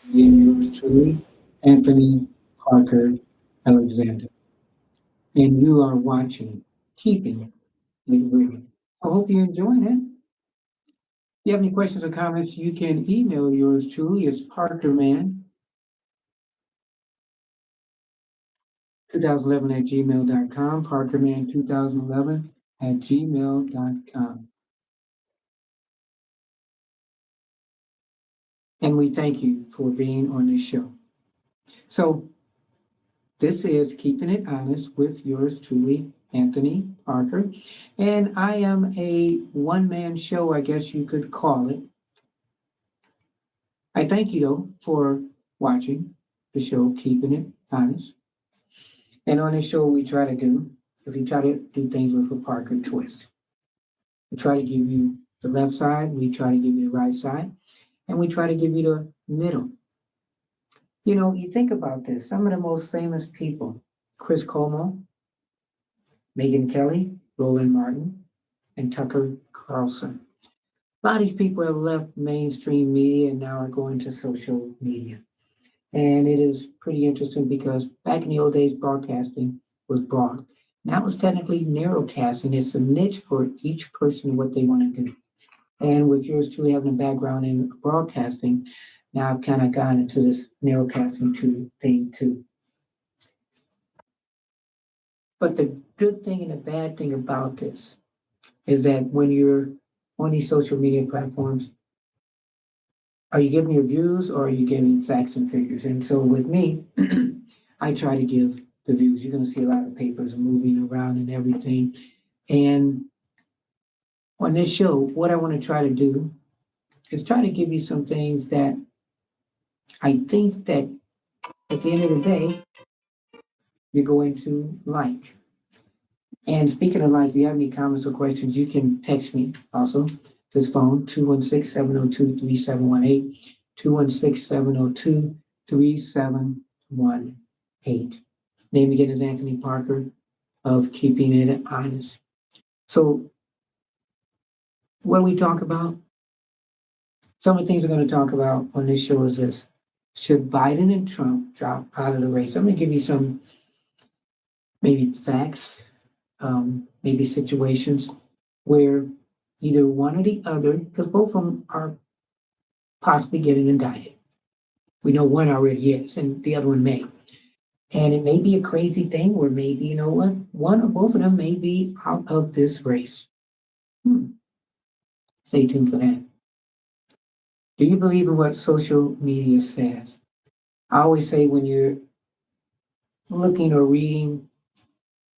Again, yours truly, Anthony Parker Alexander. And you are watching Keeping It Real. I hope you're enjoying it. If you have any questions or comments, you can email yours truly. It's parkerman2011 at gmail.com, parkerman2011 at gmail.com. And we thank you for being on this show. So, this is Keeping It Honest with yours truly, Anthony Parker. And I am a one-man show, I guess you could call it. I thank you, though, for watching the show, Keeping It Honest. And on this show, we try to do things with a Parker twist. We try to give you the left side, we try to give you the right side, and we try to give you the middle. You know, you think about this, some of the most famous people, Chris Cuomo, Megyn Kelly, Roland Martin, and Tucker Carlson. A lot of these people have left mainstream media and now are going to social media. And it is pretty interesting because back in the old days, broadcasting was broad. Now it's technically narrowcasting. It's a niche for each person what they want to do. And with yours truly having a background in broadcasting, now I've kind of gone into this narrowcasting thing too. But the good thing and the bad thing about this is that when you're on these social media platforms, are you giving your views or are you giving facts and figures? And so with me, I try to give the views. You're going to see a lot of papers moving around and everything. And on this show, what I want to try to do is try to give you some things that I think that at the end of the day, you're going to like. And speaking of like, if you have any comments or questions, you can text me also. This phone, 216-702-3718, 216-702-3718. Name again is Anthony Parker of Keeping It Honest. So what we talk about, some of the things we're going to talk about on this show is this. Should Biden and Trump drop out of the race? I'm going to give you some maybe facts, maybe situations where either one or the other, because both of them are possibly getting indicted. We know one already is, and the other one may. And it may be a crazy thing where maybe, you know what, one or both of them may be out of this race. Stay tuned for that. Do you believe in what social media says? I always say when you're looking or reading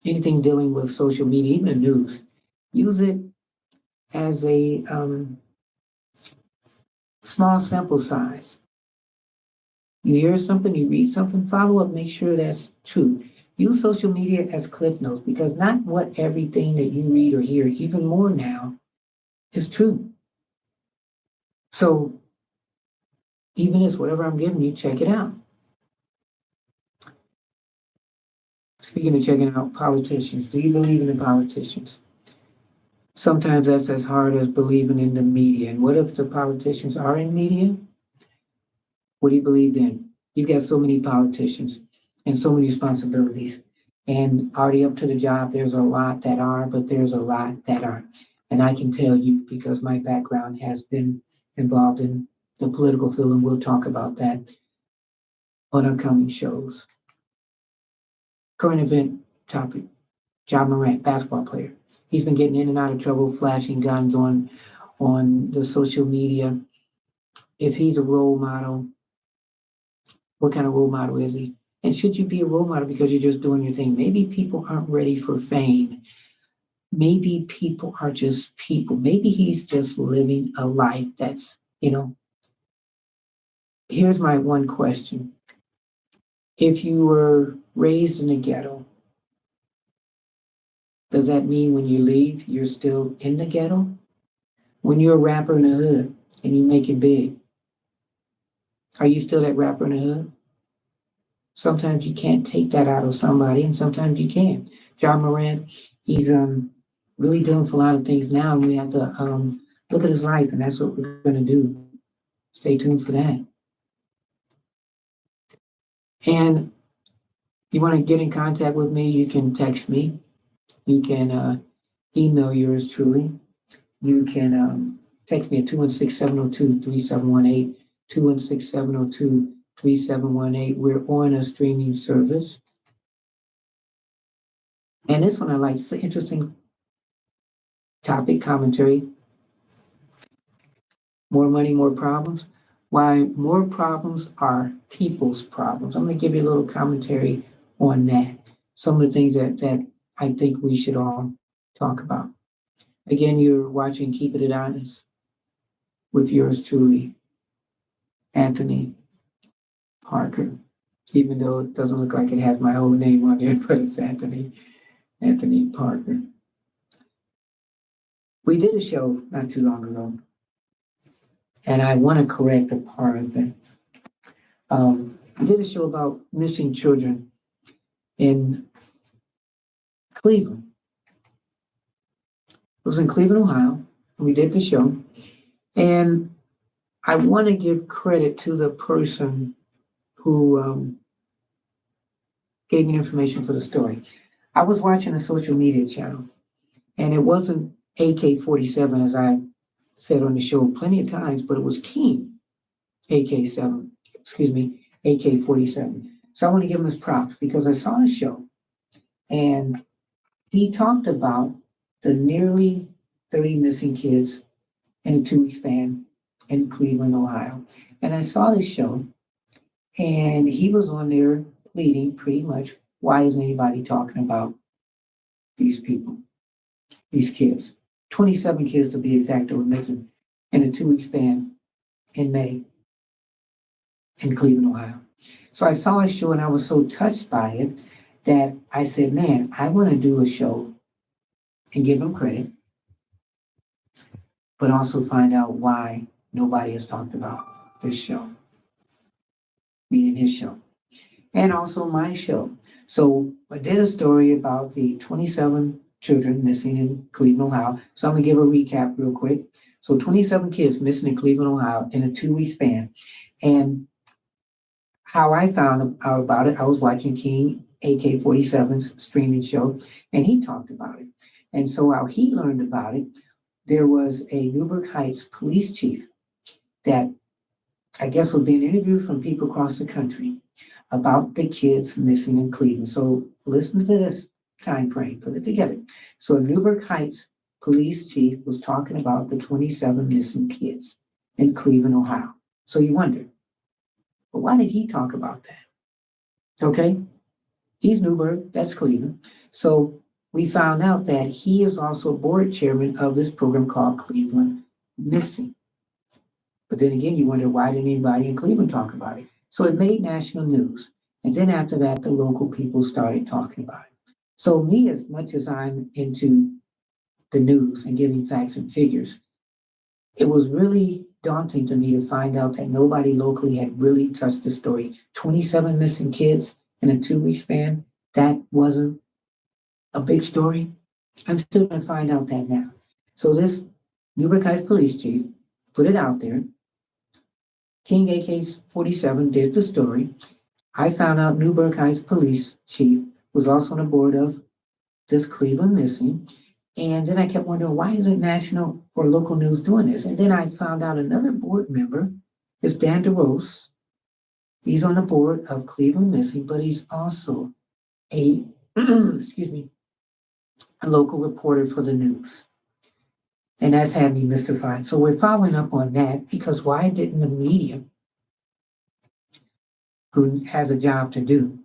anything dealing with social media, even the news, use it as a small sample size. You hear something, you read something, follow up, make sure that's true. Use social media as cliff notes because not what everything that you read or hear, even more now, is true. So even if whatever I'm giving you, check it out. Speaking of checking out politicians, do you believe in the politicians? Sometimes that's as hard as believing in the media. And what if the politicians are in media? What do you believe then? You've got so many politicians and so many responsibilities. And already up to the job, there's a lot that are, but there's a lot that aren't. And I can tell you because my background has been involved in the political field, and we'll talk about that on upcoming shows. Current event topic, Ja Morant, basketball player. He's been getting in and out of trouble, flashing guns on the social media. If he's a role model, what kind of role model is he? And should you be a role model because you're just doing your thing? Maybe people aren't ready for fame. Maybe people are just people. Maybe he's just living a life that's, Here's my one question. If you were raised in the ghetto, does that mean when you leave, you're still in the ghetto? When you're a rapper in the hood and you make it big, are you still that rapper in the hood? Sometimes you can't take that out of somebody, and sometimes you can. Ja Morant, he's really doing for a lot of things now, and we have to look at his life, and that's what we're going to do. Stay tuned for that. And you want to get in contact with me, you can text me. You can email yours truly. You can text me at 216-702-3718, 216-702-3718. We're on a streaming service. And this one I like. It's an interesting topic, commentary. More money, more problems. Why more problems are people's problems. I'm going to give you a little commentary on that. Some of the things that I think we should all talk about. Again, you're watching Keeping It Honest with yours truly, Anthony Parker. Even though it doesn't look like it has my whole name on there, but it's Anthony Parker. We did a show not too long ago, and I want to correct a part of it. We did a show about missing children in Cleveland. It was in Cleveland, Ohio. We did the show, and I want to give credit to the person who gave me information for the story. I was watching a social media channel, and it wasn't AK-47, as I said on the show plenty of times, but it was King AK-47. So I want to give him his props because I saw the show, and he talked about the nearly 30 missing kids in a 2-week span in Cleveland, Ohio. And I saw this show, and he was on there pleading pretty much, why isn't anybody talking about these people, these kids? 27 kids to be exact that were missing in a 2-week span in May in Cleveland, Ohio. So I saw a show and I was so touched by it that I said, man, I want to do a show and give him credit, but also find out why nobody has talked about this show, meaning his show, and also my show. So I did a story about the 27 children missing in Cleveland, Ohio. So I'm gonna give a recap real quick. So 27 kids missing in Cleveland, Ohio in a 2-week span. And how I found out about it, I was watching King AK-47's streaming show, and he talked about it. And so how he learned about it, there was a Newburgh Heights police chief that I guess was being interviewed from people across the country about the kids missing in Cleveland. So listen to this time frame, put it together. So Newburgh Heights police chief was talking about the 27 missing kids in Cleveland, Ohio. So you wonder, well, why did he talk about that? Okay, he's Newburgh, that's Cleveland. So we found out that he is also board chairman of this program called Cleveland Missing. But then again, you wonder, why didn't anybody in Cleveland talk about it? So it made national news. And then after that, the local people started talking about it. So me, as much as I'm into the news and giving facts and figures, it was really daunting to me to find out that nobody locally had really touched the story. 27 missing kids in a 2-week span, that wasn't a big story. I'm still going to find out that now. So this Newburgh Heights police chief put it out there. King AK-47 did the story. I found out Newburgh Heights police chief was also on the board of this Cleveland Missing. And then I kept wondering, why isn't national or local news doing this? And then I found out another board member is Dan DeRose. He's on the board of Cleveland Missing, but he's also a, excuse me, a local reporter for the news. And that's had me mystified. So we're following up on that because why didn't the media, who has a job to do,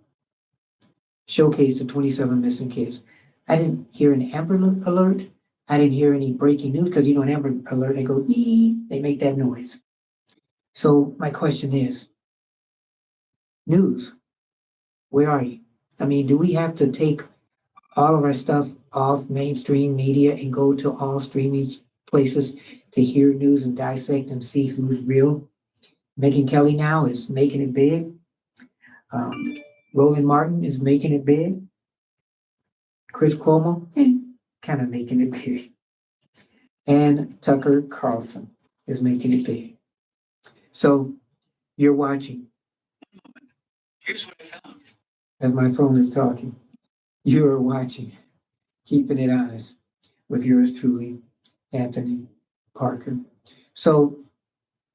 showcase the 27 missing kids? I didn't hear an Amber Alert. I didn't hear any breaking news because, an Amber Alert, they go, ee, they make that noise. So my question is, news, where are you? I mean, do we have to take all of our stuff off mainstream media and go to all streaming places to hear news and dissect and see who's real? Megyn Kelly now is making it big. Roland Martin is making it big. Chris Cuomo, kind of making it big. And Tucker Carlson is making it big. So you're watching Here's what I found. As my phone is talking, you are watching Keeping It Honest with yours truly, Anthony Parker. So,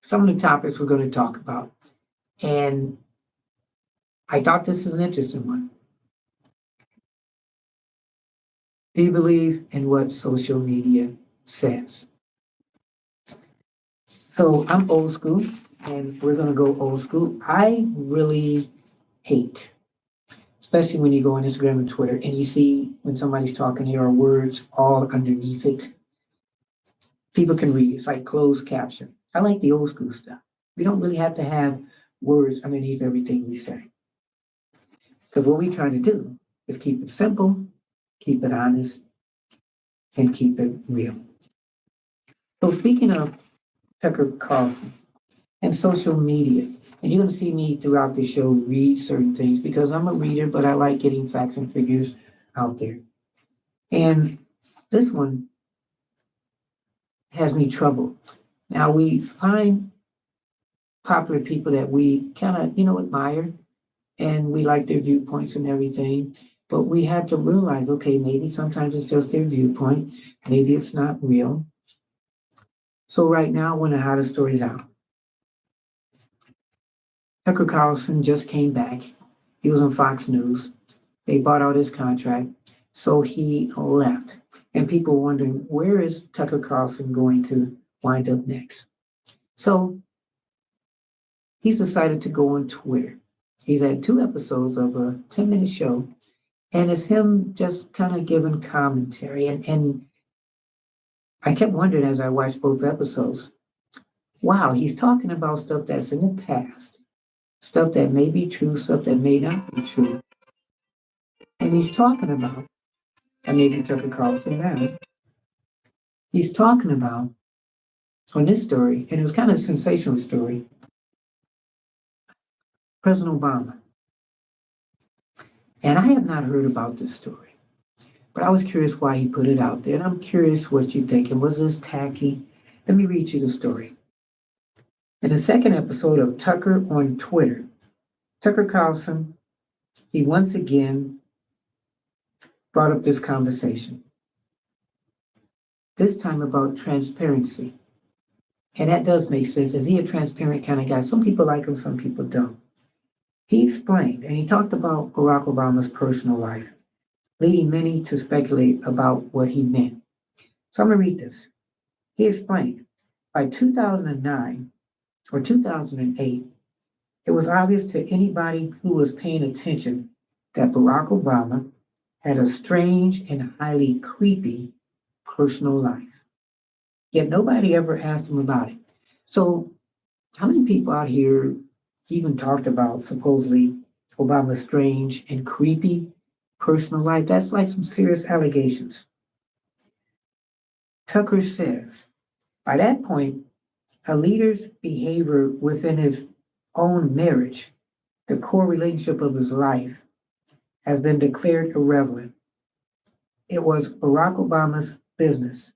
some of the topics we're going to talk about, and I thought this is an interesting one. Do you believe in what social media says? So, I'm old school, and we're going to go old school. I really hate, especially when you go on Instagram and Twitter and you see when somebody's talking, there are words all underneath it. People can read. It's like closed caption. I like the old school stuff. We don't really have to have words underneath everything we say. Because what we're trying to do is keep it simple, keep it honest, and keep it real. So speaking of Tucker Carlson and social media, and you're going to see me throughout the show read certain things because I'm a reader, but I like getting facts and figures out there. And this one has me troubled. Now we find popular people that we kind of, admire and we like their viewpoints and everything. But we have to realize, okay, maybe sometimes it's just their viewpoint. Maybe it's not real. So right now, one of the hottest stories out. Tucker Carlson just came back. He was on Fox News. They bought out his contract. So he left. And people wondering, where is Tucker Carlson going to wind up next? So he's decided to go on Twitter. He's had 2 episodes of a 10-minute show, and it's him just kind of giving commentary. And I kept wondering as I watched both episodes, wow, he's talking about stuff that's in the past, stuff that may be true, stuff that may not be true. And he's talking about, and maybe Tucker Carlson now, he's talking about on this story, and it was kind of a sensational story, President Obama. And I have not heard about this story, but I was curious why he put it out there. And I'm curious what you think. And was this tacky? Let me read you the story. In the second episode of Tucker on Twitter, Tucker Carlson, he once again brought up this conversation, this time about transparency. And that does make sense. Is he a transparent kind of guy? Some people like him, some people don't. He explained, and he talked about Barack Obama's personal life, leading many to speculate about what he meant. So I'm going to read this. He explained, by 2009 or 2008, it was obvious to anybody who was paying attention that Barack Obama had a strange and highly creepy personal life. Yet nobody ever asked him about it. So how many people out here even talked about supposedly Obama's strange and creepy personal life? That's like some serious allegations. Tucker says, by that point, a leader's behavior within his own marriage, the core relationship of his life, has been declared irrelevant. It was Barack Obama's business,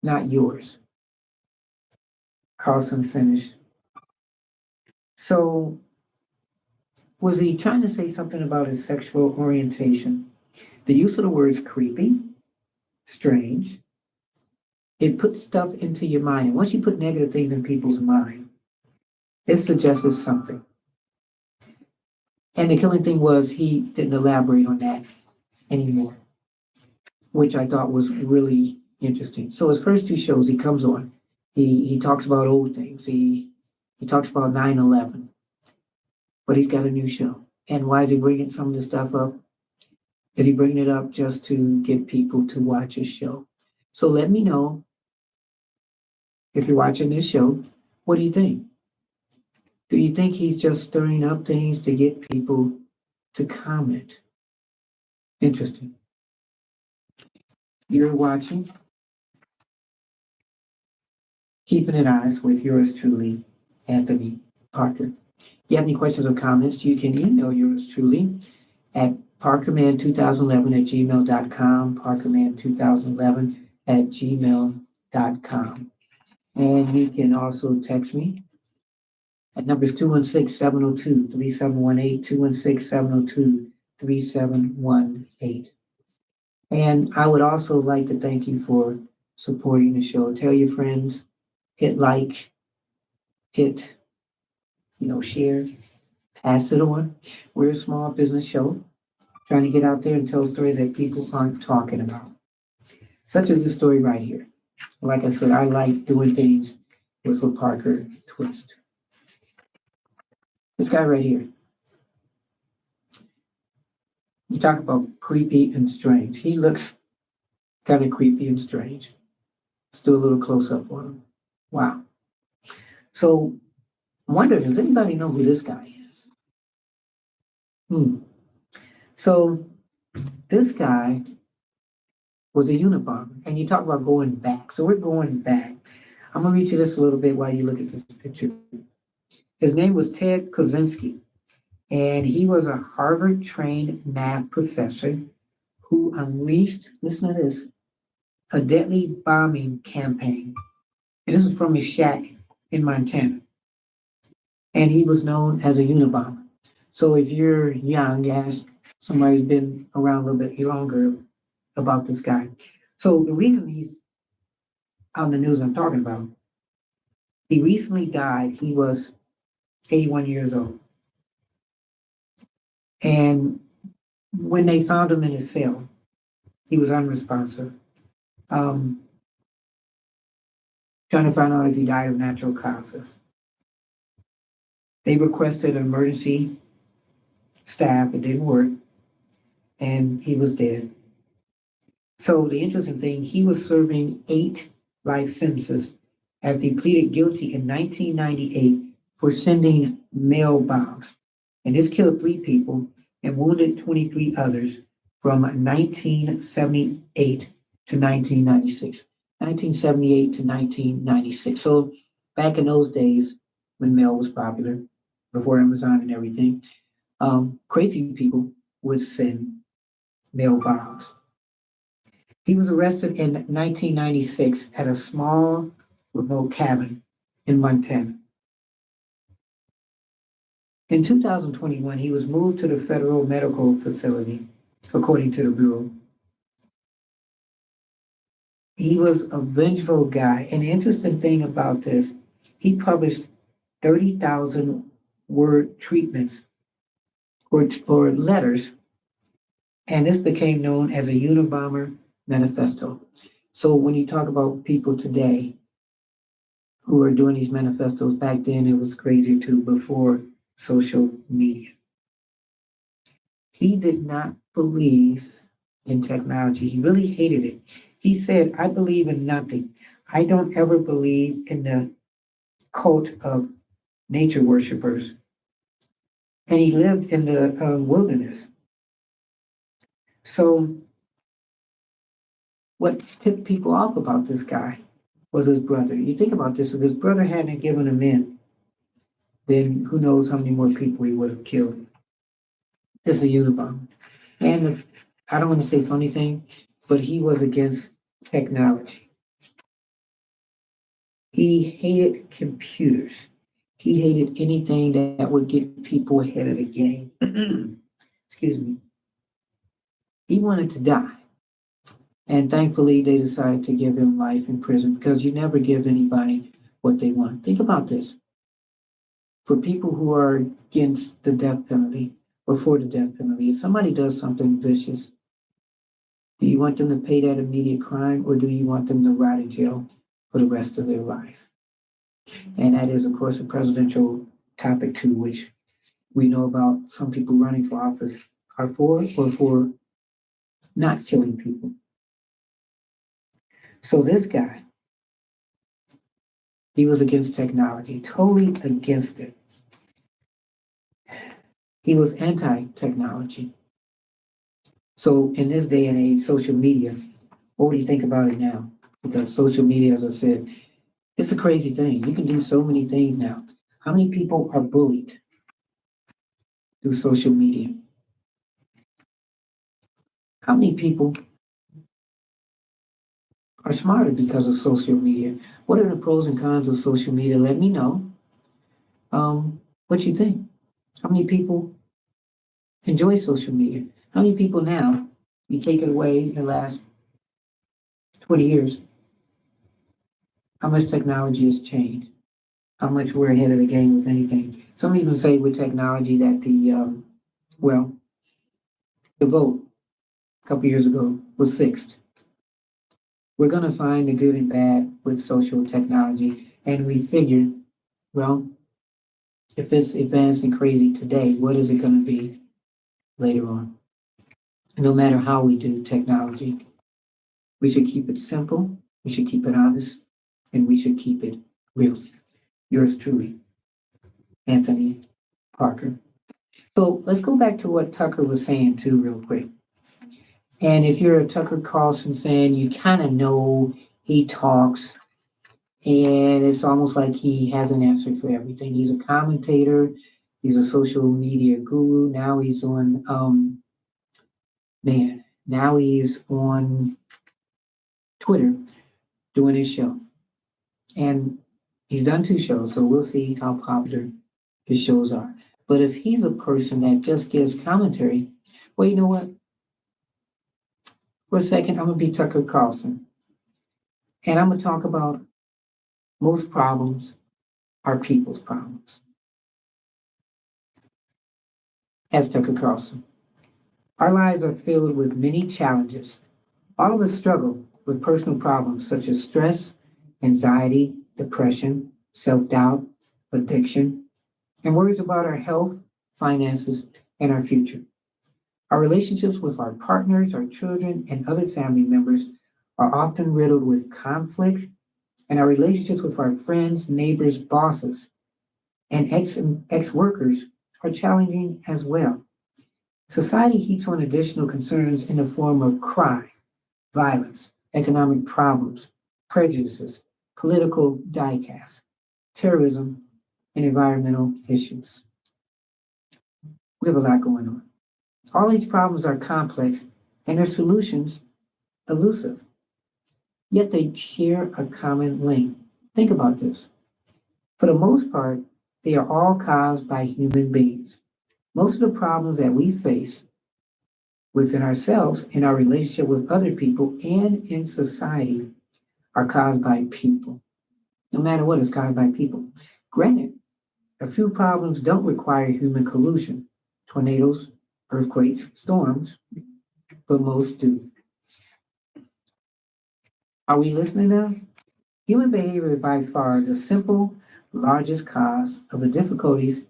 not yours. Carlson finished. So, was he trying to say something about his sexual orientation? The use of the words creepy, strange, it puts stuff into your mind. And once you put negative things in people's mind, it suggests something. And the killing thing was he didn't elaborate on that anymore, which I thought was really interesting. So his first 2 shows he comes on, he talks about old things. He talks about 9/11, but he's got a new show. And why is he bringing some of the stuff up? Is he bringing it up just to get people to watch his show? So let me know if you're watching this show, what do you think? Do you think he's just stirring up things to get people to comment? Interesting. You're watching Keeping It Honest with yours truly, Anthony Parker. If you have any questions or comments, you can email yours truly at parkerman2011@gmail.com, parkerman2011@gmail.com. And you can also text me That number is 216-702-3718, 216-702-3718. And I would also like to thank you for supporting the show. Tell your friends, hit like, hit, share, pass it on. We're a small business show trying to get out there and tell stories that people aren't talking about, such as this story right here. Like I said, I like doing things with a Parker twist. This guy right here. You talk about creepy and strange. He looks kind of creepy and strange. Let's do a little close up on him. Wow. So I'm wondering, does anybody know who this guy is? So this guy was a Unabomber, and you talk about going back. So we're going back. I'm gonna read you this a little bit while you look at this picture. His name was Ted Kaczynski, and he was a Harvard-trained math professor who unleashed, listen to this, a deadly bombing campaign. And this is from his shack in Montana. And he was known as a Unabomber. So if you're young, ask somebody who's been around a little bit longer about this guy. So the reason he's out in the news I'm talking about, he recently died. He was 81 years old. And when they found him in his cell, he was unresponsive. Trying to find out if he died of natural causes. They requested an emergency staff. It didn't work. And he was dead. So the interesting thing, he was serving 8 life sentences after he pleaded guilty in 1998 for sending mail bombs. And this killed 3 people and wounded 23 others from 1978 to 1996. 1978 to 1996. So back in those days when mail was popular, before Amazon and everything, crazy people would send mail bombs. He was arrested in 1996 at a small remote cabin in Montana. In 2021, he was moved to the federal medical facility, according to the Bureau. He was a vengeful guy. And the interesting thing about this, he published 30,000 word treatments or letters, and this became known as a Unabomber manifesto. So when you talk about people today who are doing these manifestos, back then it was crazier too, before social media. He did not believe in technology. He really hated it. He said, I believe in nothing. I don't ever believe in the cult of nature worshipers. And he lived in the wilderness. So what tipped people off about this guy was his brother. You think about this, if his brother hadn't given him in, then who knows how many more people he would have killed. This is a Unabomber. And I don't want to say funny thing, but he was against technology. He hated computers. He hated anything that would get people ahead of the game. Excuse me. He wanted to die. And thankfully, they decided to give him life in prison because you never give anybody what they want. Think about this. For people who are against the death penalty or for the death penalty, if somebody does something vicious, do you want them to pay that immediate crime or do you want them to rot in jail for the rest of their life? And that is, of course, a presidential topic too, which we know about some people running for office are for or for not killing people. So this guy, he was against technology, totally against it. He was anti-technology. So in this day and age, social media, what do you think about it now? Because social media, as I said, it's a crazy thing. You can do so many things now. How many people are bullied through social media? How many people are smarter because of social media? What are the pros and cons of social media? Let me know. What you think? How many people enjoy social media? How many people now, you take it away in the last 20 years, how much technology has changed? How much we're ahead of the game with anything? Some even say with technology that well, the vote a couple years ago was fixed. We're going to find the good and bad with social technology. And we figured, well, if it's advanced and crazy today, what is it going to be later on? No matter how we do technology, we should keep it simple, we should keep it honest, and we should keep it real. Yours truly, Anthony Parker. So let's go back to what Tucker was saying too, real quick. And if you're a Tucker Carlson fan, you kind of know he talks, and it's almost like he has an answer for everything. He's a commentator, he's a social media guru. Now he's on, now he's on Twitter doing his show. And he's done 2 shows, so we'll see how popular his shows are. But if he's a person that just gives commentary, well, you know what? For a second, I'm going to be Tucker Carlson. And I'm going to talk about most problems are people's problems. As Tucker Carlson. Our lives are filled with many challenges. All of us struggle with personal problems such as stress, anxiety, depression, self-doubt, addiction, and worries about our health, finances, and our future. Our relationships with our partners, our children, and other family members are often riddled with conflict, and our relationships with our friends, neighbors, bosses, and ex-workers are challenging as well. Society heaps on additional concerns in the form of crime, violence, economic problems, prejudices, political diecasts, terrorism, and environmental issues. We have a lot going on. All these problems are complex and their solutions elusive. Yet they share a common link. Think about this. For the most part, they are all caused by human beings. Most of the problems that we face within ourselves, in our relationship with other people, and in society are caused by people. No matter what is caused by people. Granted, a few problems don't require human collusion. Tornadoes, earthquakes, storms, but most do. Are we listening now? Human behavior is by far the simple, largest cause of the difficulties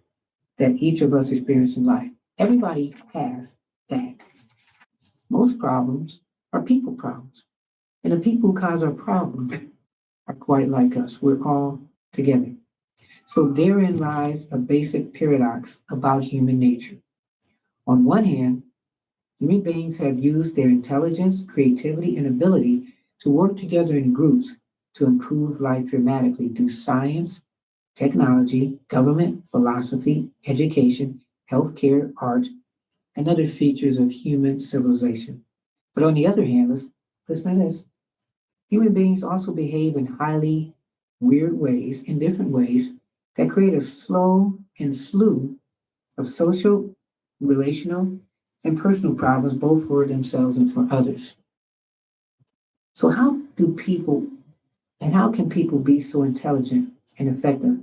that each of us experience in life. Everybody has that. Most problems are people problems. And the people who cause our problems are quite like us. We're all together. So therein lies a basic paradox about human nature. On one hand, human beings have used their intelligence, creativity, and ability to work together in groups to improve life dramatically through science, technology, government, philosophy, education, healthcare, art, and other features of human civilization. But on the other hand, let's listen to this. Human beings also behave in highly weird ways, in different ways, that create a slow and slew of social, relational, and personal problems, both for themselves and for others. So how can people be so intelligent and effective,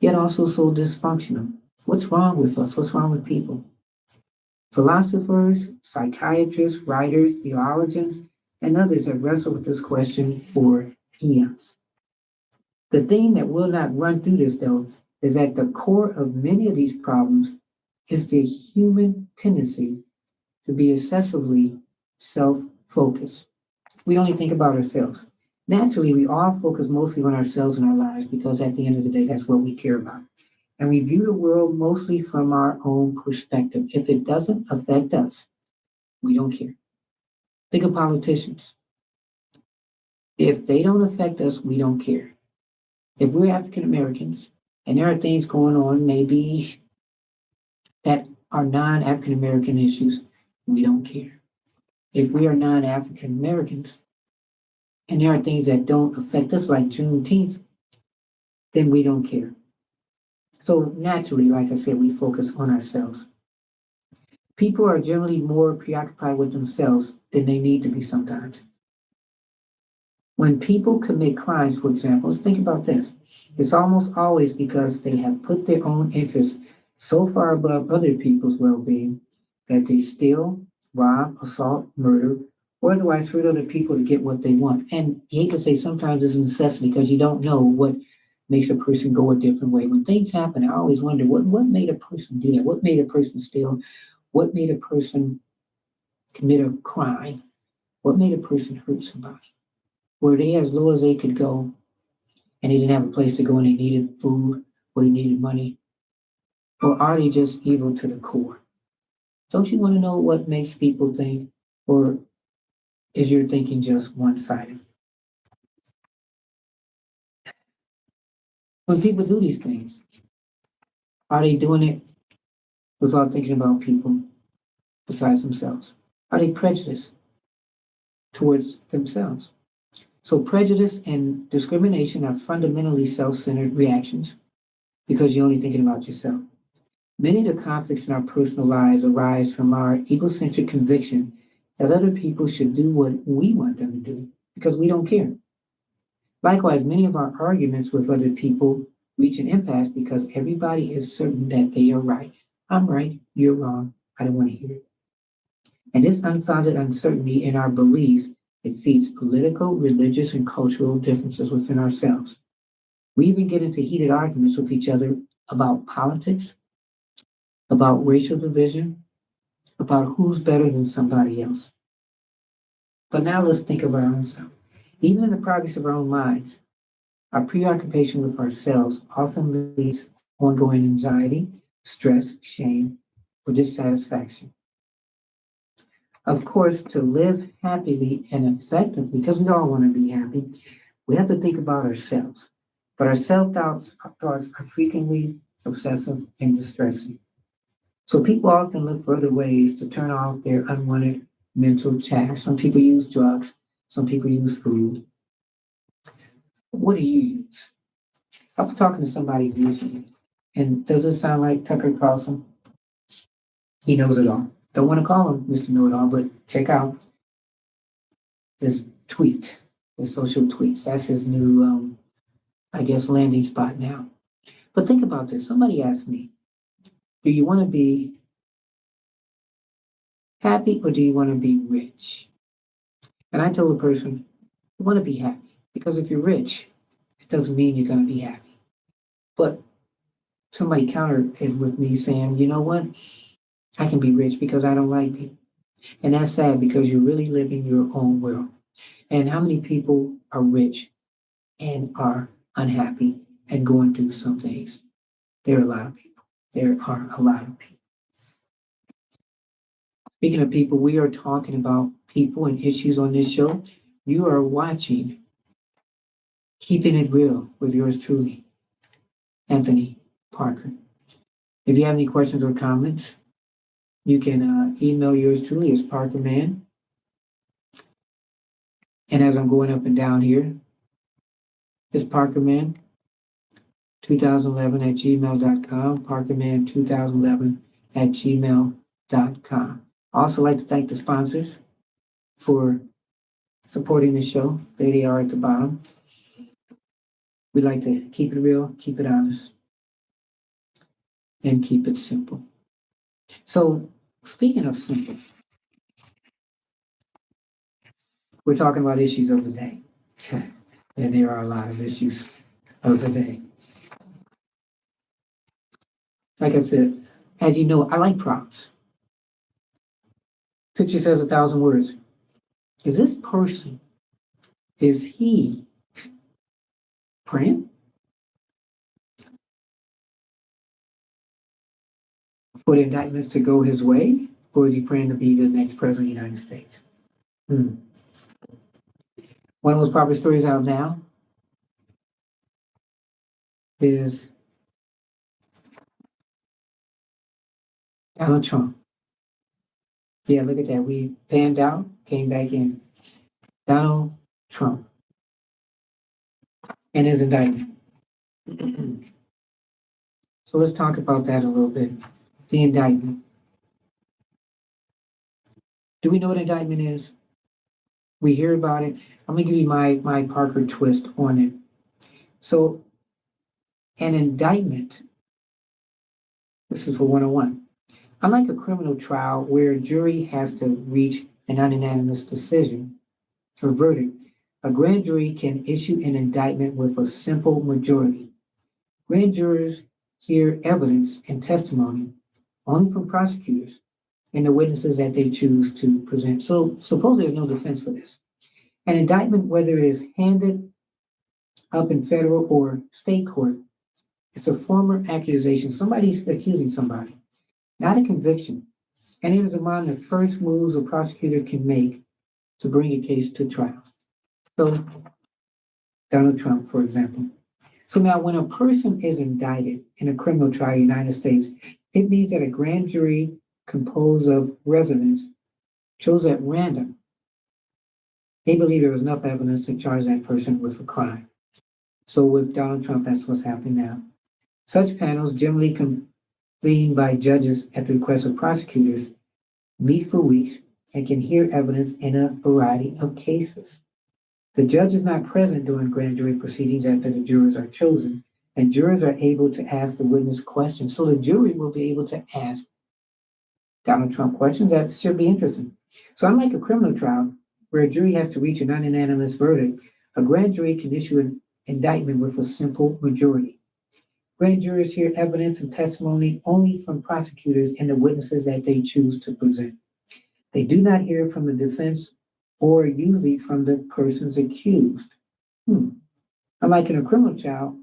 yet also so dysfunctional? What's wrong with us? What's wrong with people? Philosophers, psychiatrists, writers, theologians, and others have wrestled with this question for eons. The theme that will not run through this, though, is at the core of many of these problems is the human tendency to be excessively self-focused. We only think about ourselves. Naturally, we all focus mostly on ourselves and our lives because at the end of the day, that's what we care about. And we view the world mostly from our own perspective. If it doesn't affect us, we don't care. Think of politicians. If they don't affect us, we don't care. If we're African Americans and there are things going on, maybe that are non-African American issues, we don't care. If we are non-African Americans and there are things that don't affect us, like Juneteenth, then we don't care. So naturally, like I said, we focus on ourselves. People are generally more preoccupied with themselves than they need to be sometimes. When people commit crimes, for example, let's think about this. It's almost always because they have put their own interests so far above other people's well-being that they steal, rob, assault, murder, or otherwise hurt other people to get what they want. And you hate to say sometimes it's a necessity because you don't know what makes a person go a different way. When things happen, I always wonder what made a person do that? What made a person steal? What made a person commit a crime? What made a person hurt somebody? Were they as low as they could go and they didn't have a place to go and they needed food or they needed money? Or are they just evil to the core? Don't you want to know what makes people think? Or is your thinking just one sided? When people do these things, are they doing it without thinking about people besides themselves? Are they prejudiced towards themselves? So, prejudice and discrimination are fundamentally self centered reactions because you're only thinking about yourself. Many of the conflicts in our personal lives arise from our egocentric conviction that other people should do what we want them to do because we don't care. Likewise, many of our arguments with other people reach an impasse because everybody is certain that they are right. I'm right, you're wrong, I don't want to hear it. And this unfounded uncertainty in our beliefs, it feeds political, religious, and cultural differences within ourselves. We even get into heated arguments with each other about politics, about racial division, about who's better than somebody else. But now let's think of our own self. Even in the privacy of our own minds, our preoccupation with ourselves often leads to ongoing anxiety, stress, shame, or dissatisfaction. Of course, to live happily and effectively, because we all want to be happy, we have to think about ourselves. But our self-doubts thoughts are frequently obsessive and distressing. So people often look for other ways to turn off their unwanted mental chatter. Some people use drugs, some people use food. What do you use? I was talking to somebody recently, and does it sound like Tucker Carlson? He knows it all. Don't want to call him Mr. Know It All, but check out his tweet, his social tweets. That's his new, I guess, landing spot now. But think about this. Somebody asked me, do you want to be happy or do you want to be rich? And I told the person, you want to be happy because if you're rich, it doesn't mean you're going to be happy. But somebody countered it with me saying, you know what? I can be rich because I don't like people. And that's sad because you're really living your own world. And how many people are rich and are unhappy and going through some things? There are a lot of people. There are a lot of people. Speaking of people, we are talking about people and issues on this show. You are watching Keeping It Real with yours truly, Anthony Parker. If you have any questions or comments, you can email yours truly as Parkerman. And as I'm going up and down here, it's Parkerman 2011 at gmail.com, Parkerman 2011 at gmail.com. I also like to thank the sponsors for supporting the show. There they are at the bottom. We like to keep it real, keep it honest, and keep it simple. So, speaking of simple, we're talking about issues of the day. And there are a lot of issues of the day. Like I said, as you know, I like prompts. Picture says 1,000 words. Is this person, is he praying for the indictments to go his way? Or is he praying to be the next president of the United States? One of those popular stories out now is Donald Trump. Yeah, look at that. We panned out, came back in. Donald Trump and his indictment. So let's talk about that a little bit. The indictment. Do we know what indictment is? We hear about it. I'm gonna give you my Parker twist on it. So an indictment, this is for 101. Unlike a criminal trial where a jury has to reach an unanimous decision or verdict, a grand jury can issue an indictment with a simple majority. Grand jurors hear evidence and testimony only from prosecutors and the witnesses that they choose to present. So suppose there's no defense for this. An indictment, whether it is handed up in federal or state court, it's a formal accusation. Somebody's accusing somebody, not a conviction. And it is among the first moves a prosecutor can make to bring a case to trial. So, Donald Trump, for example. So now when a person is indicted in a criminal trial in the United States, it means that a grand jury composed of residents chose at random. They believe there was enough evidence to charge that person with a crime. So with Donald Trump, that's what's happening now. Such panels, generally convened by judges at the request of prosecutors, meet for weeks and can hear evidence in a variety of cases. The judge is not present during grand jury proceedings after the jurors are chosen, and jurors are able to ask the witness questions. So the jury will be able to ask Donald Trump questions. That should be interesting. So unlike a criminal trial, where a jury has to reach an unanimous verdict, a grand jury can issue an indictment with a simple majority. Grand jurors hear evidence and testimony only from prosecutors and the witnesses that they choose to present. They do not hear from the defense or usually from the persons accused. Unlike in a criminal trial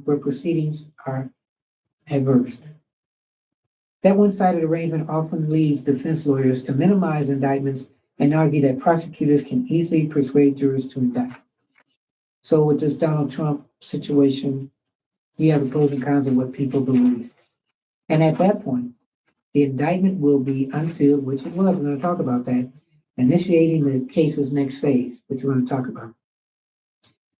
where proceedings are adverse. That one-sided arrangement often leads defense lawyers to minimize indictments and argue that prosecutors can easily persuade jurors to indict. So with this Donald Trump situation, we have the pros and cons of what people believe. And at that point, the indictment will be unsealed, which it was. We're going to talk about that. Initiating the case's next phase, which we're going to talk about.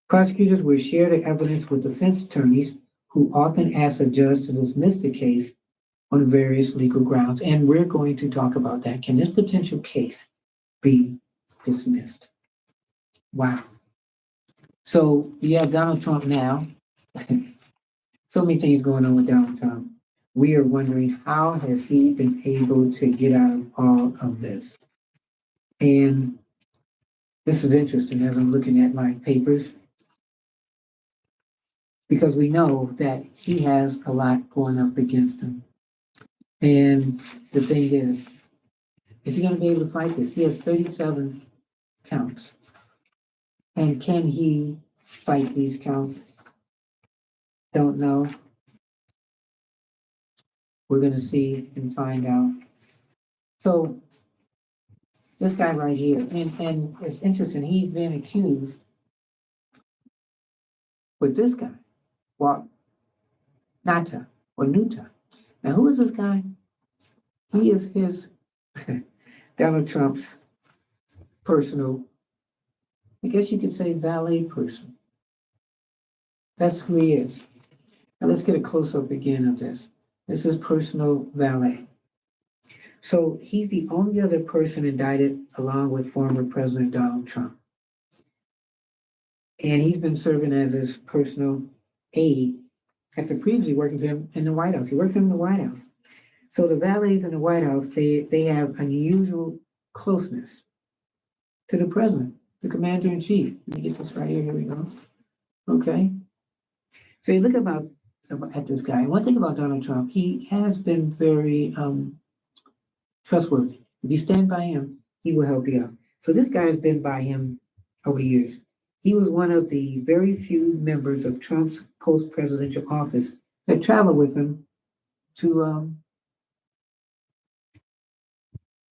Prosecutors will share the evidence with defense attorneys who often ask a judge to dismiss the case on various legal grounds. And we're going to talk about that. Can this potential case be dismissed? Wow. So you have Donald Trump now. So many things going on with Donald Trump. We are wondering, how has he been able to get out of all of this? And this is interesting as I'm looking at my papers, because we know that he has a lot going up against him. And the thing is he going to be able to fight this? He has 37 counts. And can he fight these counts? Don't know. We're going to see and find out. So this guy right here, and it's interesting, he's been accused with this guy, Nata or Nuta. Now, who is this guy? He is his Donald Trump's personal, I guess you could say, valet person. That's who he is. Now let's get a close-up again of this. This is personal valet. So he's the only other person indicted along with former President Donald Trump. And he's been serving as his personal aide after previously working for him in the White House. He worked for him in the White House. So the valets in the White House, they have unusual closeness to the president, the commander-in-chief. Let me get this right here. Here we go. Okay. So you look at this guy. One thing about Donald Trump, he has been very trustworthy. If you stand by him, he will help you out. So this guy has been by him over the years. He was one of the very few members of Trump's post-presidential office that traveled with him to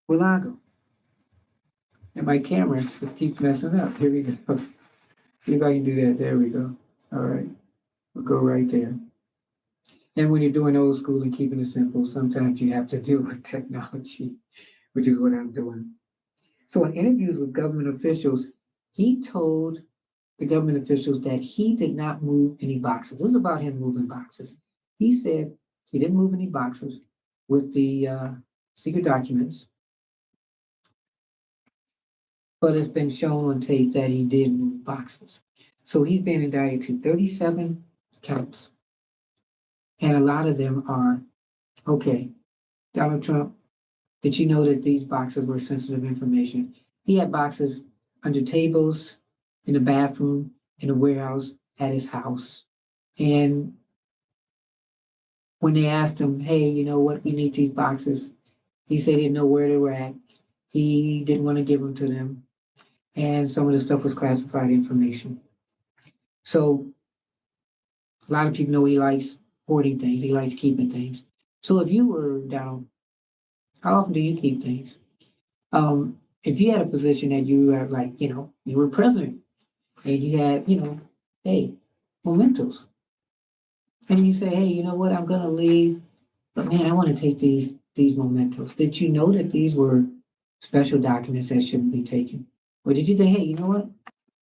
Mar-a-Lago. And my camera just keeps messing up. Here we go. See if I can do that. There we go. All right. We'll go right there. And when you're doing old school and keeping it simple, sometimes you have to deal with technology, which is what I'm doing. So in interviews with government officials, he told the government officials that he did not move any boxes. This is about him moving boxes. He said He didn't move any boxes with the secret documents, but it's been shown on tape that he did move boxes. So he's been indicted to 37 counts. And a lot of them are, okay, Donald Trump, did you know that these boxes were sensitive information? He had boxes under tables, in the bathroom, in the warehouse, at his house. And when they asked him, hey, you know what, we need these boxes, he said he didn't know where they were at. He didn't want to give them to them. And some of the stuff was classified information. So a lot of people know he likes hoarding things. He likes keeping things. So if you were Donald, how often do you keep things? If you had a position that you were like, you were president and you had, hey, mementos. And you say, hey, you know what, I'm gonna leave, but man, I want to take these mementos. Did you know that these were special documents that shouldn't be taken? Or did you think, hey, you know what?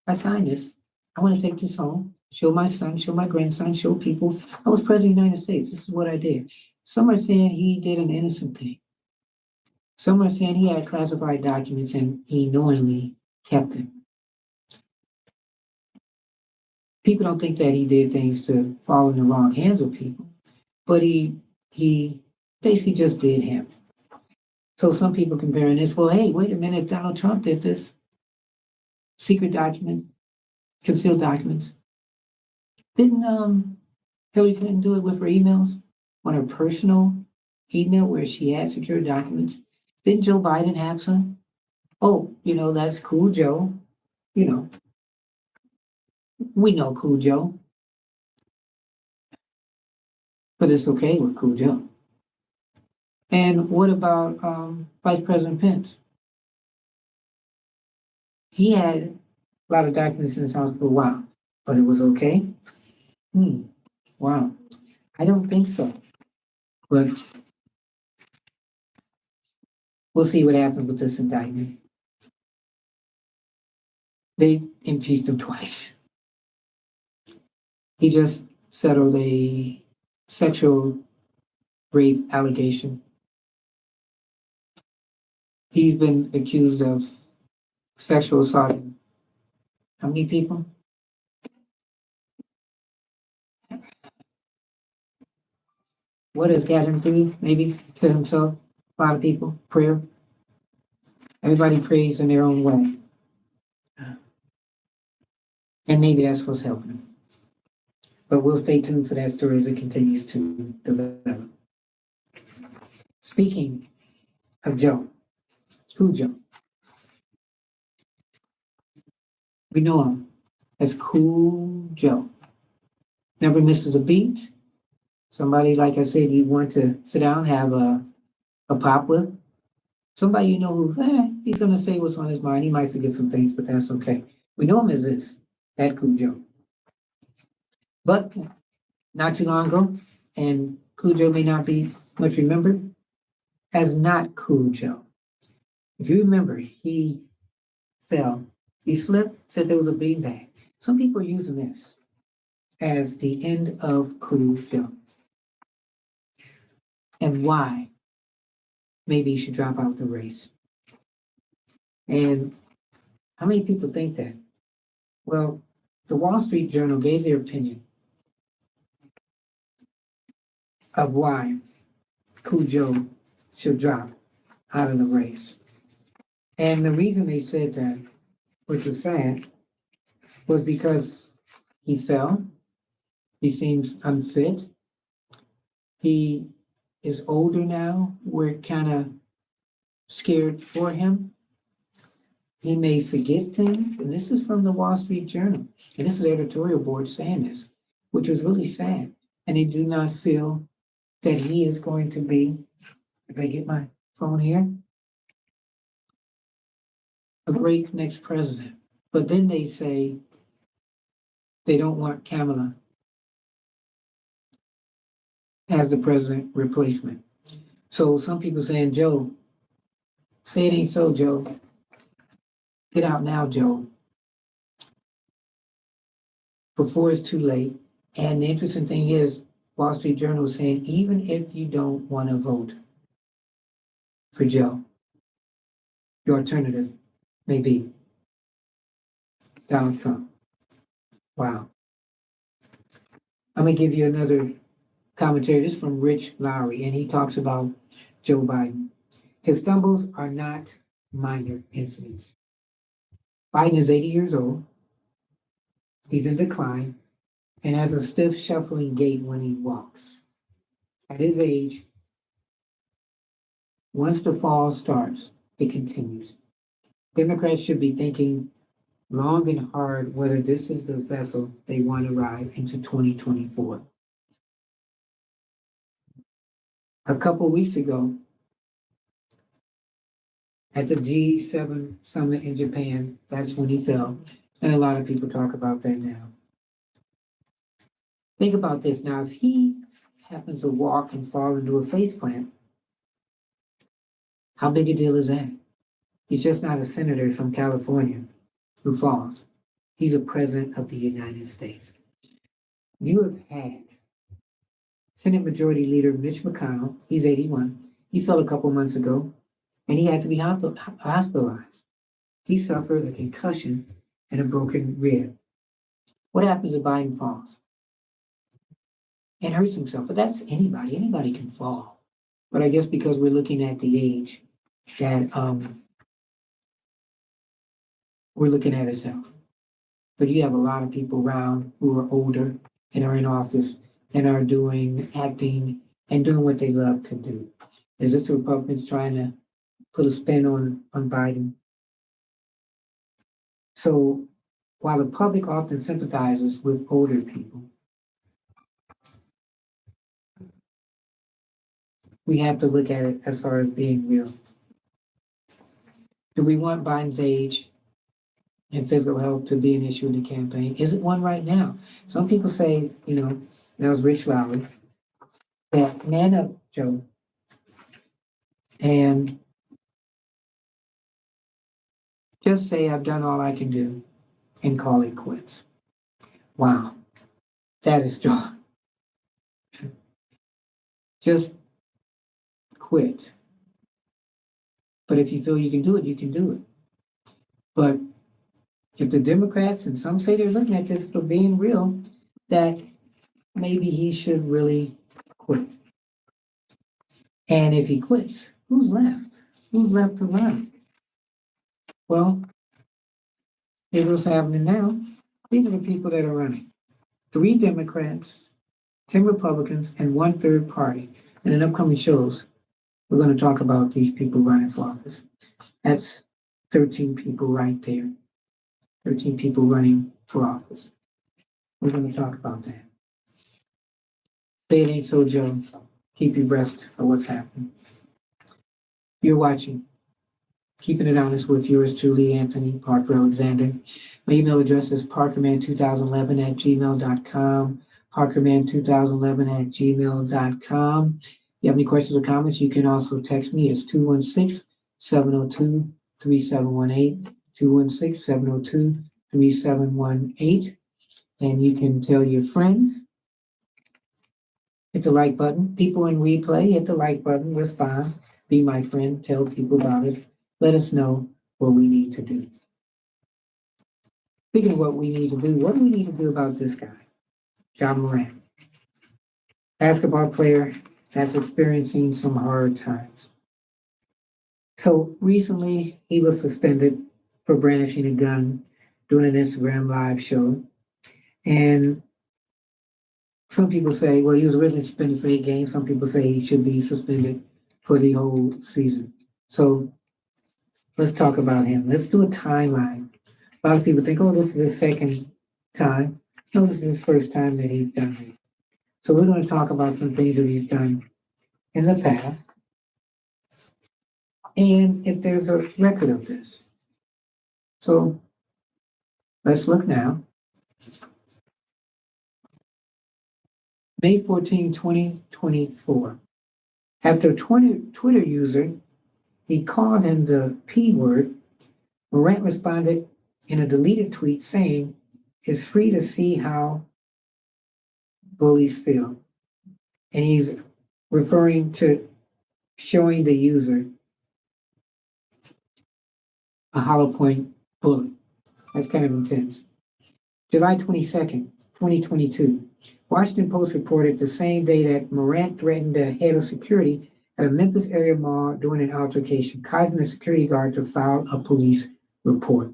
I signed this. I want to take this home, show my son, show my grandson, show people. I was president of the United States. This is what I did. Some are saying he did an innocent thing. Some are saying he had classified documents and he knowingly kept them. People don't think that he did things to fall in the wrong hands of people, but he basically just did him. So some people comparing this, well, hey, wait a minute, Donald Trump did this. Secret document, concealed documents. Didn't Hillary Clinton do it with her emails on her personal email where she had secure documents? Didn't Joe Biden have some? Oh, that's Cool Joe. We know Cool Joe. But it's okay with Cool Joe. And what about Vice President Pence? He had a lot of documents in his house for a while, but it was okay? Wow. I don't think so. But we'll see what happens with this indictment. They impeached him twice. He just settled a sexual rape allegation. He's been accused of sexual assault. How many people? What has got him through? Maybe to himself. A lot of people. Prayer. Everybody prays in their own way. And maybe that's what's helping him. But we'll stay tuned for that story as it continues to develop. Speaking of Joe, who Joe? We know him as Cool Joe. Never misses a beat. Somebody, like I said, you want to sit down, have a pop with. Somebody who, he's going to say what's on his mind. He might forget some things, but that's okay. We know him as this, that Cool Joe. But not too long ago, and Cool Joe may not be much remembered, as not Cool Joe. If you remember, he fell, he slipped, said there was a beanbag. Some people are using this as the end of Cool Joe. And why maybe you should drop out the race. And how many people think that? Well, the Wall Street Journal gave their opinion of why Cool Joe should drop out of the race. And the reason they said that, which is sad, was because he fell. He seems unfit. He is older now. We're kind of scared for him. He may forget things. And this is from the Wall Street Journal. And this is the editorial board saying this, which was really sad. And they do not feel that he is going to be, if I get my phone here, a great next president. But then they say they don't want Kamala as the president replacement. So some people saying, Joe, say it ain't so, Joe. Get out now, Joe, before it's too late. And the interesting thing is, Wall Street Journal saying, even if you don't want to vote for Joe, your alternative may be Donald Trump. Wow. I'm going to give you another commentary. This is from Rich Lowry, and he talks about Joe Biden. His stumbles are not minor incidents. Biden is 80 years old. He's in decline and has a stiff shuffling gait when he walks. At his age, once the fall starts, it continues. Democrats should be thinking long and hard whether this is the vessel they want to ride into 2024. A couple weeks ago, at the G7 summit in Japan, that's when he fell. And a lot of people talk about that now. Think about this. Now, if he happens to walk and fall into a faceplant, how big a deal is that? He's just not a senator from California who falls. He's a president of the United States. You have had Senate Majority Leader Mitch McConnell. He's 81. He fell a couple months ago, and he had to be hospitalized. He suffered a concussion and a broken rib. What happens if Biden falls and hurts himself? But that's anybody. Anybody can fall. But I guess because we're looking at the age that we're looking at his health. But you have a lot of people around who are older and are in office and are acting and doing what they love to do. Is this the Republicans trying to put a spin on Biden? So while the public often sympathizes with older people, we have to look at it as far as being real. Do we want Biden's age and physical health to be an issue in the campaign? Is it one right now? Some people say, and that was Rich Lowry, that man up, Joe, and just say I've done all I can do and call it quits. Wow, that is strong. Just quit. But if you feel you can do it, you can do it. But if the Democrats, and some say they're looking at this for being real, that maybe he should really quit. And if he quits, who's left? Who's left to run? Well, here's what's happening now. These are the people that are running. 3 Democrats, 10 Republicans, and 1 third party. And in upcoming shows, we're going to talk about these people running for office. That's 13 people right there. 13 people running for office. We're going to talk about that. Say it ain't so, Joe. Keep you abreast of what's happening. You're watching Keeping It Honest with yours truly, Anthony Parker Alexander. My email address is parkerman2011@gmail.com. Parkerman2011@gmail.com. If you have any questions or comments, you can also text me. It's 216-702-3718. 216-702-3718. And you can tell your friends. Hit the like button. People in replay, hit the like button, respond, be my friend, tell people about us. Let us know what we need to do. Speaking of what we need to do, what do we need to do about this guy, Ja Morant? Basketball player that's experiencing some hard times. So recently, he was suspended for brandishing a gun doing an Instagram live show. And some people say, well, he was originally suspended for 8 games. Some people say he should be suspended for the whole season. So let's talk about him. Let's do a timeline. A lot of people think, oh, this is his second time. No, this is his first time that he's done it. So we're going to talk about some things that he's done in the past. And if there's a record of this. So let's look now. May 14, 2024. After a Twitter user, he called him the P word, Morant responded in a deleted tweet saying, it's free to see how bullies feel. and he's referring to showing the user a hollow point bullet. That's kind of intense. July 22nd, 2022. Washington Post reported the same day that Morant threatened the head of security at a Memphis area mall during an altercation, causing the security guard to file a police report.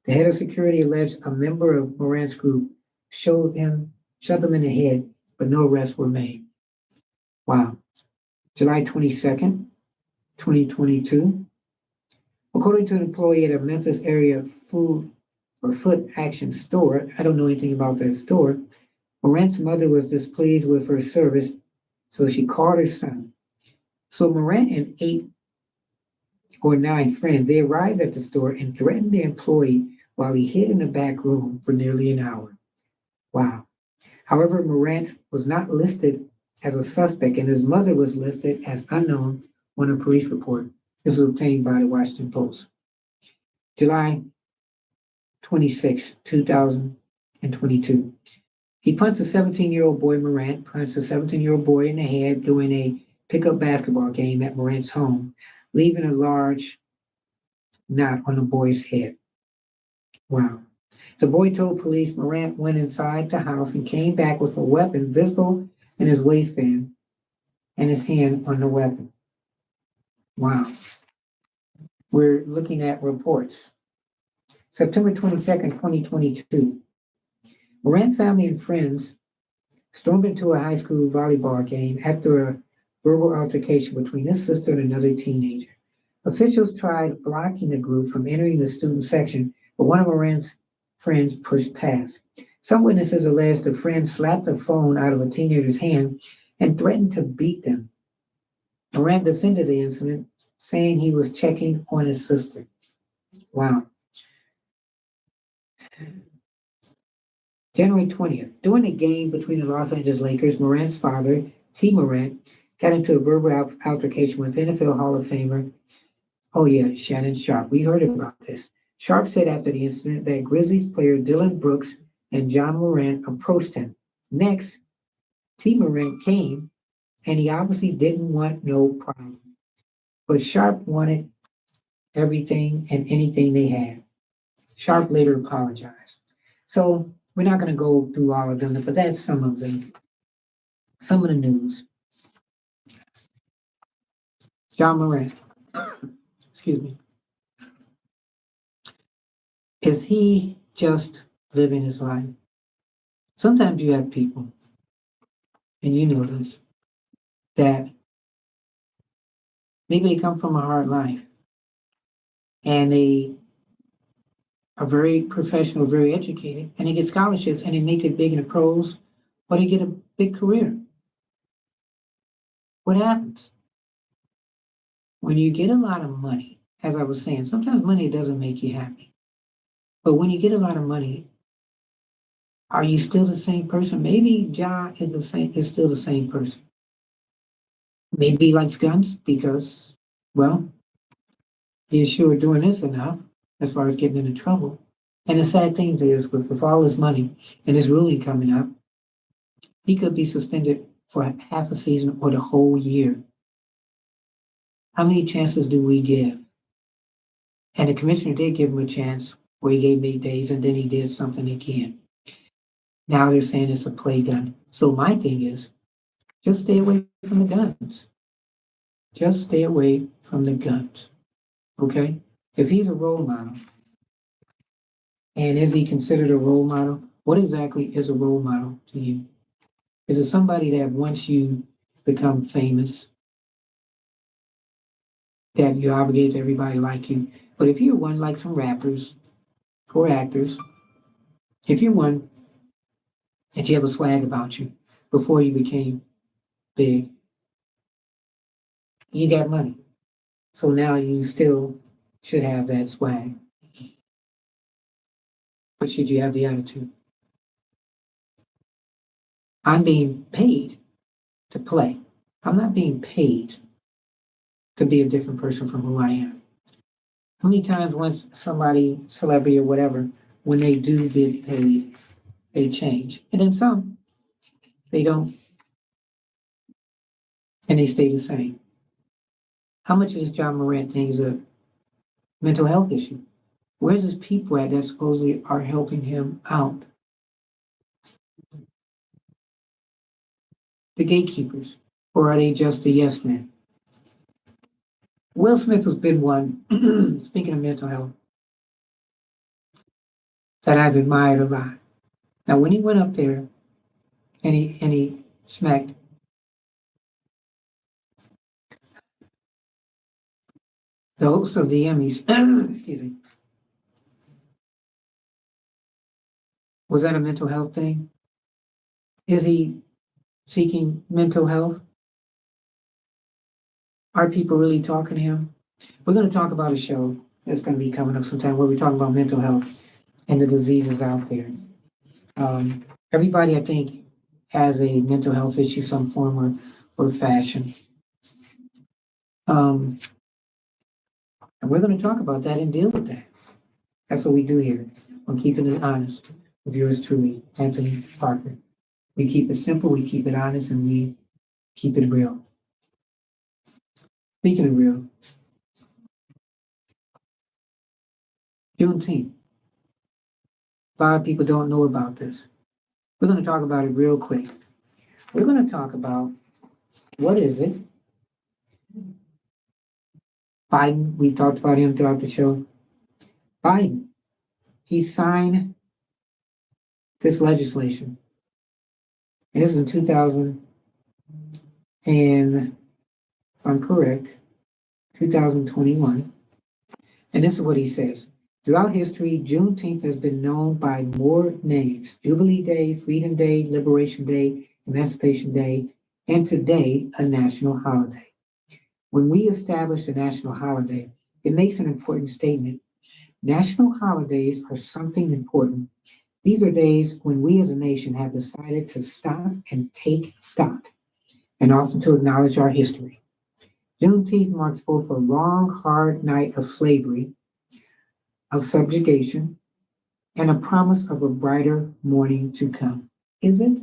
The head of security alleged a member of Morant's group shot them in the head, but no arrests were made. Wow. July 22nd, 2022. According to an employee at a Memphis area food or foot action store, I don't know anything about that store, Morant's mother was displeased with her service, so she called her son. So Morant and 8 or 9 friends, they arrived at the store and threatened the employee while he hid in the back room for nearly an hour. Wow. However, Morant was not listed as a suspect, and his mother was listed as unknown on a police report. This was obtained by the Washington Post. July 26, 2022. He punched a 17-year-old boy, Morant, punched a 17-year-old boy in the head during a pickup basketball game at Morant's home, leaving a large knot on the boy's head. Wow. The boy told police Morant went inside the house and came back with a weapon visible in his waistband and his hand on the weapon. Wow. We're looking at reports. September 22nd, 2022. Morant family and friends stormed into a high school volleyball game after a verbal altercation between his sister and another teenager. Officials tried blocking the group from entering the student section, but one of Morant's friends pushed past. Some witnesses alleged the friend slapped the phone out of a teenager's hand and threatened to beat them. Morant defended the incident, saying he was checking on his sister. Wow. January 20th. During a game between the Los Angeles Lakers, Morant's father, T. Morant, got into a verbal altercation with NFL Hall of Famer, Shannon Sharpe. We heard about this. Sharpe said after the incident that Grizzlies player Dylan Brooks and John Morant approached him. Next, T. Morant came, and he obviously didn't want no problem. But Sharpe wanted everything and anything they had. Sharpe later apologized. So we're not going to go through all of them, but that's some of them. Some of the news. John Morant. Excuse me. Is he just living his life? Sometimes you have people, and you know this, that maybe they come from a hard life and they are very professional, very educated, and they get scholarships and they make it big in the pros, or they get a big career. What happens? When you get a lot of money, as I was saying, sometimes money doesn't make you happy. But when you get a lot of money, are you still the same person? Maybe John is still the same person. Maybe he likes guns because, well, he's sure doing this enough as far as getting into trouble. And the sad thing is, with all his money and his ruling coming up, he could be suspended for half a season or the whole year. How many chances do we give? And the commissioner did give him a chance where he gave 8 days and then he did something again. Now they're saying it's a play gun. So my thing is, just stay away from the guns. Just stay away from the guns. Okay? If he's a role model, and is he considered a role model? What exactly is a role model to you? Is it somebody that once you become famous, that you're obligated to everybody like you? But if you're one like some rappers or actors, if you're one that you have a swag about you before you became big, you got money. So now you still should have that swag. But should you have the attitude? I'm being paid to play. I'm not being paid to be a different person from who I am. How many times once somebody, celebrity or whatever, when they do get paid, they change? And then some, they don't and they stay the same. How much of this John Morant thing is a mental health issue? Where's his people at that supposedly are helping him out? The gatekeepers, or are they just the yes men? Will Smith has been one, speaking of mental health, that I've admired a lot. Now, when he went up there and he smacked the host of the Emmys, excuse me, was that a mental health thing? Is he seeking mental health? Are people really talking to him? We're going to talk about a show that's going to be coming up sometime where we talk about mental health and the diseases out there. Everybody, I think, has a mental health issue, some form or fashion. And we're going to talk about that and deal with that. That's what we do here on Keeping It Honest with yours truly, Anthony Parker. We keep it simple, we keep it honest, and we keep it real. Speaking of real, Juneteenth. A lot of people don't know about this. We're going to talk about it real quick. We're going to talk about what is it? Biden, we talked about him throughout the show. Biden, he signed this legislation. And this is in 2000, and if I'm correct, 2021. And this is what he says. Throughout history, Juneteenth has been known by more names: Jubilee Day, Freedom Day, Liberation Day, Emancipation Day, and today a national holiday. When we establish a national holiday, it makes an important statement. National holidays are something important. These are days when we as a nation have decided to stop and take stock, and also to acknowledge our history. Juneteenth marks both a long, hard night of slavery, of subjugation, and a promise of a brighter morning to come. Is it?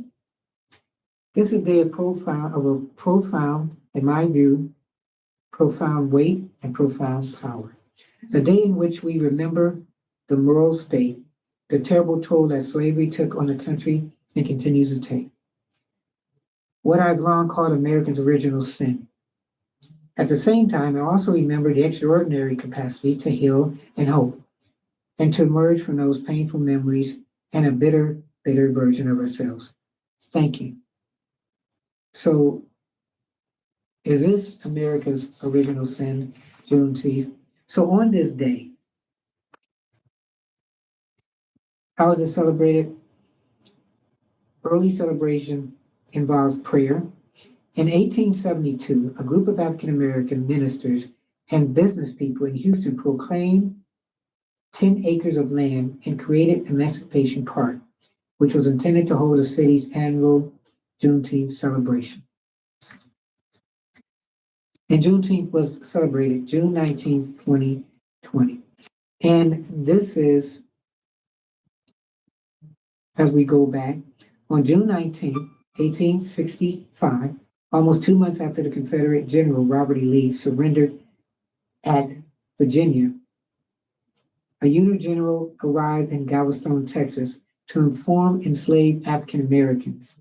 This is a day of a profound, in my view, profound weight and profound power. The day in which we remember the moral state, the terrible toll that slavery took on the country and continues to take. What I've long called America's original sin. At the same time, I also remember the extraordinary capacity to heal and hope, and to emerge from those painful memories and a bitter, bitter version of ourselves. Thank you. So, is this America's original sin, Juneteenth? So on this day, how is it celebrated? Early celebration involves prayer. In 1872, a group of African American ministers and business people in Houston proclaimed 10 acres of land and created Emancipation Park, which was intended to hold the city's annual Juneteenth celebration. And Juneteenth was celebrated June 19th, 2020. And this is, as we go back, on June 19th, 1865, almost 2 months after the Confederate General Robert E. Lee surrendered at Virginia, a Union general arrived in Galveston, Texas, to inform enslaved African Americans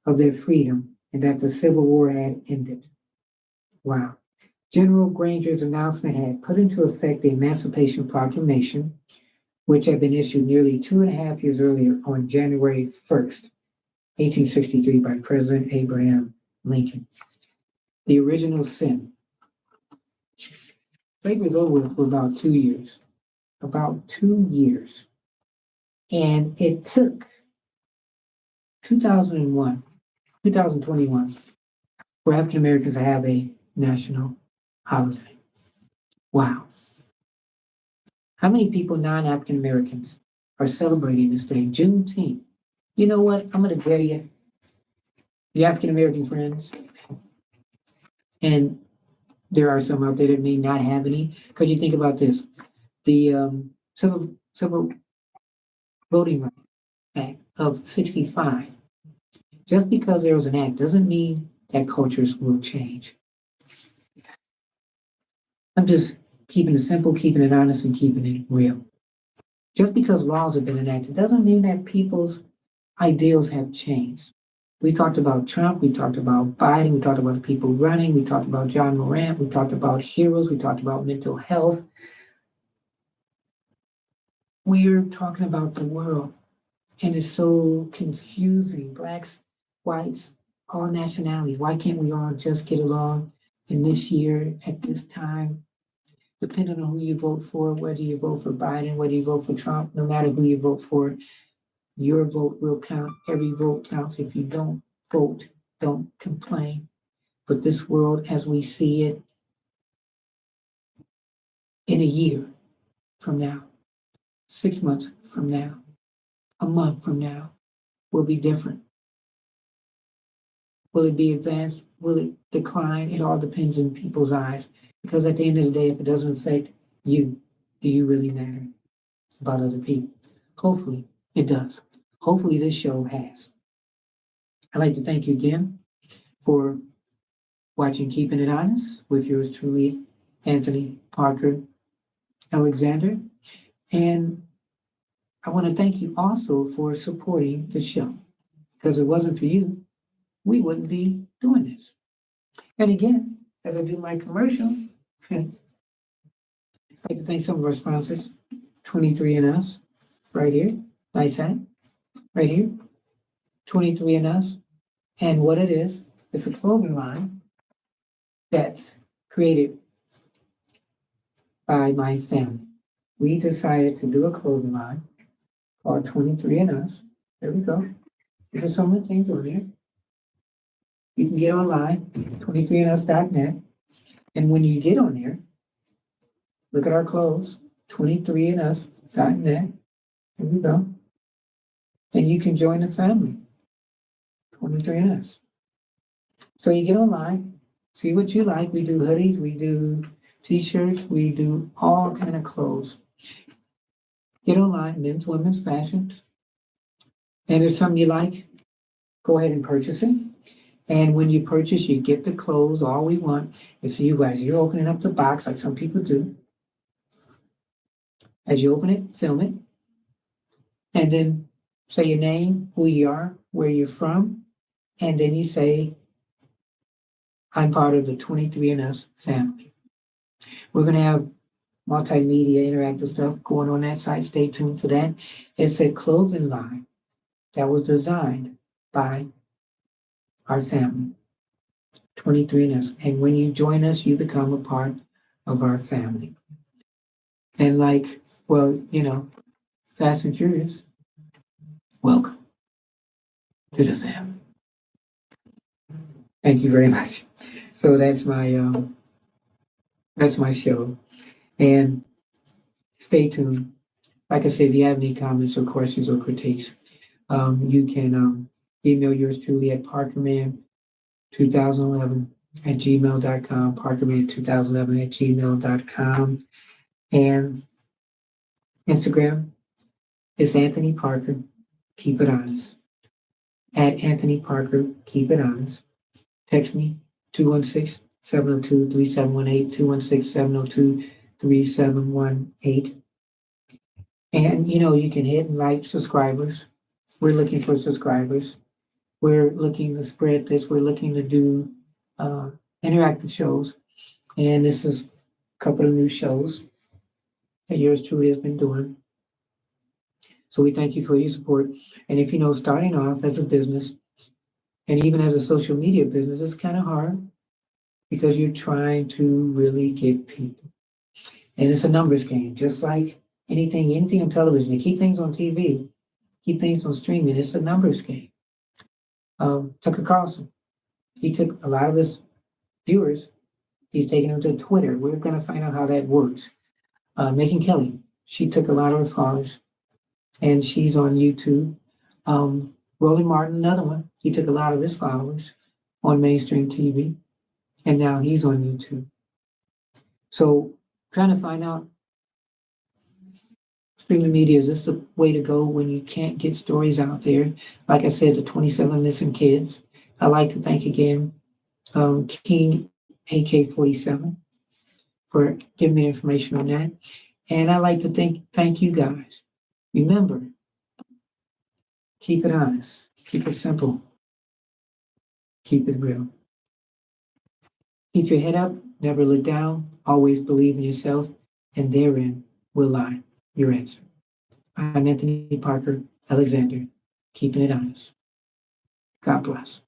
of their freedom and that the Civil War had ended. Wow. General Granger's announcement had put into effect the Emancipation Proclamation, which had been issued nearly 2.5 years earlier on January 1st, 1863, by President Abraham Lincoln. The original sin. Slavery was over for about 2 years. About 2 years. And it took 2021, for African Americans to have a national holiday. Wow. How many people, non-African Americans, are celebrating this day, Juneteenth? You know what? I'm going to tell you, the African American friends, and there are some out there that may not have any, because you think about this. The Civil Voting Rights Act of 65, just because there was an act doesn't mean that cultures will change. I'm just keeping it simple, keeping it honest, and keeping it real. Just because laws have been enacted doesn't mean that people's ideals have changed. We talked about Trump, we talked about Biden, we talked about the people running, we talked about John Morant, we talked about heroes, we talked about mental health. We're talking about the world, and it's so confusing. Blacks, whites, all nationalities. Why can't we all just get along in this year at this time? Depending on who you vote for, whether you vote for Biden, whether you vote for Trump, no matter who you vote for, your vote will count. Every vote counts. If you don't vote, don't complain. But this world as we see it in a year from now, 6 months from now, a month from now, will be different. Will it be advanced? Will it decline? It all depends in people's eyes. Because at the end of the day, if it doesn't affect you, do you really matter about other people? Hopefully it does. Hopefully this show has. I'd like to thank you again for watching Keeping It Honest with yours truly, Anthony Parker Alexander. And I want to thank you also for supporting the show. Because if it wasn't for you, we wouldn't be doing this. And again, as I do my commercial, I'd like to thank some of our sponsors, 23andUs, right here, nice hat, right here, 23andUs. And what it is, it's a clothing line that's created by my family. We decided to do a clothing line called 23andUs. There we go. There's so many things on there. You can get online, 23andus.net. And when you get on there, look at our clothes, 23andus.net. There we go. And you can join the family, 23andUs. So you get online, see what you like. We do hoodies, we do t-shirts, we do all kind of clothes. Get online, men's, women's, fashions. And if something you like, go ahead and purchase it. And when you purchase, you get the clothes, all we want. If you guys, you're opening up the box like some people do. As you open it, film it. And then say your name, who you are, where you're from. And then you say, I'm part of the 23andUs family. We're going to have multimedia interactive stuff going on that site. Stay tuned for that. It's a clothing line that was designed by our family, 23andUs. And when you join us, you become a part of our family. And like, well, you know, Fast and Furious, welcome to the family. Thank you very much. So that's my show. And stay tuned. Like I said, if you have any comments or questions or critiques, you can email yours truly at parkerman2011@gmail.com, parkerman2011@gmail.com. And Instagram is Anthony Parker, keep it honest. At Anthony Parker, keep it honest. Text me, 216-702-3718, 216-702-3718. And, you know, you can hit and like subscribers. We're looking for subscribers. We're looking to spread this. We're looking to do interactive shows. And this is a couple of new shows that yours truly has been doing. So we thank you for your support. And if you know, starting off as a business, and even as a social media business, it's kind of hard because you're trying to really get people. And it's a numbers game, just like anything on television. You keep things on TV, keep things on streaming. It's a numbers game. Tucker Carlson, he took a lot of his viewers, he's taking them to Twitter. We're going to find out how that works. Megyn Kelly, she took a lot of her followers, and she's on YouTube. Roland Martin, another one, he took a lot of his followers on mainstream TV, and now he's on YouTube. So trying to find out, streaming media, is this the way to go when you can't get stories out there? Like I said, the 27 missing kids. I'd like to thank again King AK-47 for giving me information on that. And I'd like to thank you guys. Remember, keep it honest, keep it simple, keep it real. Keep your head up, never look down, always believe in yourself, and therein will lie your answer. I'm Anthony Parker Alexander, keeping it honest. God bless.